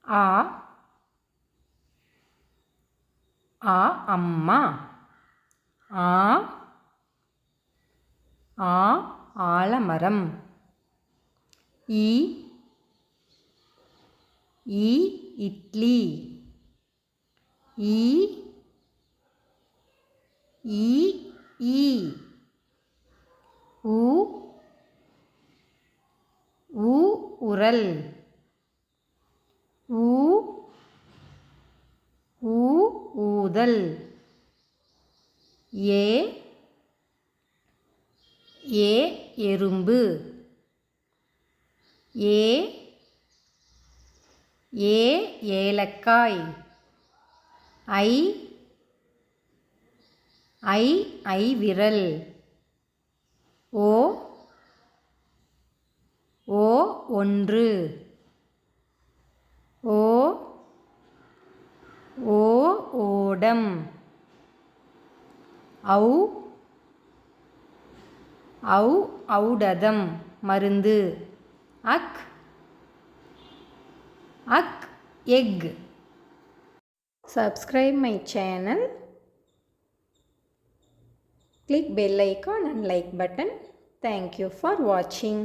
ஆ ஆ அம்மா. ஆ ஆ ஆலமரம். இ இ இட்லி. ஈ ஈ ஈ. உ உ உரல். ஊ ஊ ஊதல். ஏ ஏ எறும்பு. ஏ ஏ ஏலக்காய். ஐ ஐ ஐவிரல். ஓ ஓ ஒன்று. ஓ ஓ ஓடம். ஔ ஔ ஔடதம் மருந்து. அக் அக் egg. Subscribe my channel. Click bell icon and like button. Thank you for watching.